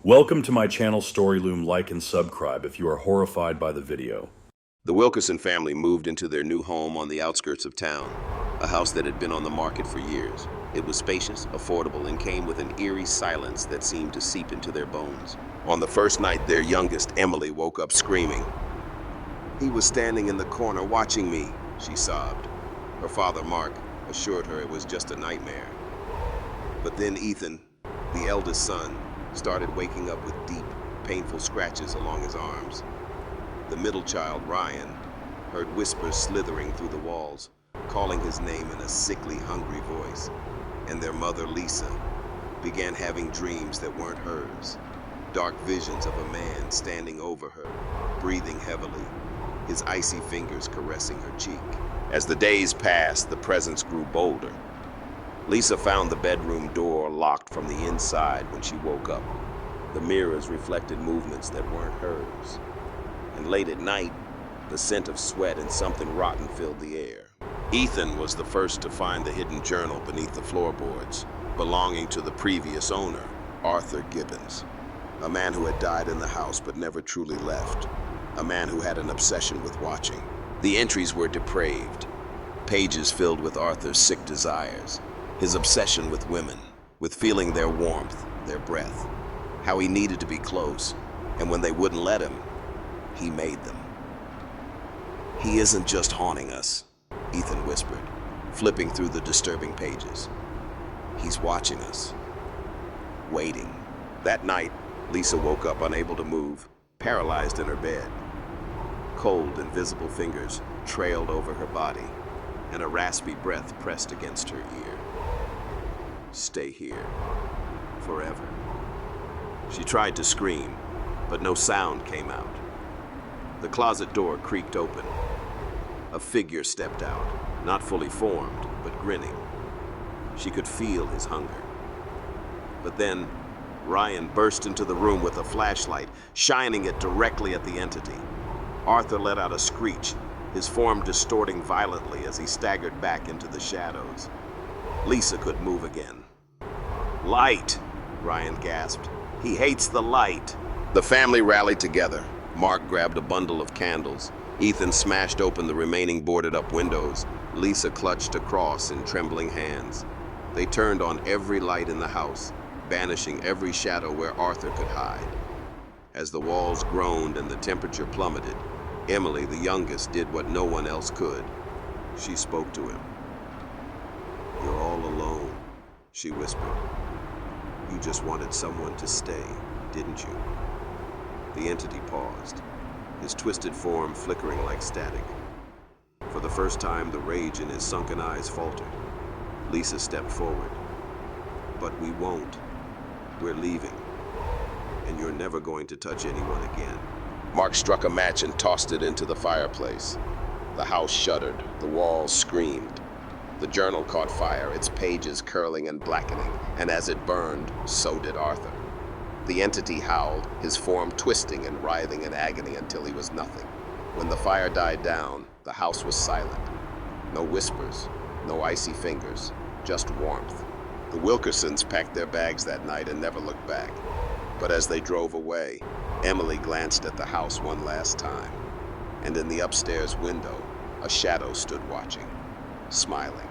Welcome to my channel Storyloom. Like and subscribe if you are horrified by the video. The Wilkerson family moved into their new home on the outskirts of town, a house that had been on the market for years. It was spacious, affordable, and came with an eerie silence that seemed to seep into their bones. On the first night, their youngest, Emily, woke up screaming. "He was standing in the corner watching me," she sobbed. Her father, Mark, assured her it was just a nightmare. But then Ethan, the eldest son, started waking up with deep, painful scratches along his arms. The middle child, Ryan, heard whispers slithering through the walls, calling his name in a sickly, hungry voice. And their mother, Lisa, began having dreams that weren't hers. Dark visions of a man standing over her, breathing heavily, his icy fingers caressing her cheek. As the days passed, the presence grew bolder. Lisa found the bedroom door locked from the inside when she woke up. The mirrors reflected movements that weren't hers. And late at night, the scent of sweat and something rotten filled the air. Ethan was the first to find the hidden journal beneath the floorboards, belonging to the previous owner, Arthur Gibbons, a man who had died in the house but never truly left, a man who had an obsession with watching. The entries were depraved, pages filled with Arthur's sick desires, his obsession with women, with feeling their warmth, their breath, how he needed to be close, and when they wouldn't let him, he made them. "He isn't just haunting us," Ethan whispered, flipping through the disturbing pages. "He's watching us, waiting." That night, Lisa woke up unable to move, paralyzed in her bed. Cold, invisible fingers trailed over her body, and a raspy breath pressed against her ear. "Stay here, forever." She tried to scream, but no sound came out. The closet door creaked open. A figure stepped out, not fully formed, but grinning. She could feel his hunger. But then, Ryan burst into the room with a flashlight, shining it directly at the entity. Arthur let out a screech, his form distorting violently as he staggered back into the shadows. Lisa could move again. "Light!" Ryan gasped. "He hates the light!" The family rallied together. Mark grabbed a bundle of candles. Ethan smashed open the remaining boarded-up windows. Lisa clutched a cross in trembling hands. They turned on every light in the house, banishing every shadow where Arthur could hide. As the walls groaned and the temperature plummeted, Emily, the youngest, did what no one else could. She spoke to him. "You're all alone," she whispered. "You just wanted someone to stay, didn't you?" The entity paused, his twisted form flickering like static. For the first time, the rage in his sunken eyes faltered. Lisa stepped forward. "But we won't. We're leaving. And you're never going to touch anyone again." Mark struck a match and tossed it into the fireplace. The house shuddered, the walls screamed. The journal caught fire, its pages curling and blackening, and as it burned, so did Arthur. The entity howled, his form twisting and writhing in agony until he was nothing. When the fire died down, the house was silent. No whispers, no icy fingers, just warmth. The Wilkersons packed their bags that night and never looked back. But as they drove away, Emily glanced at the house one last time, and in the upstairs window, a shadow stood watching, smiling.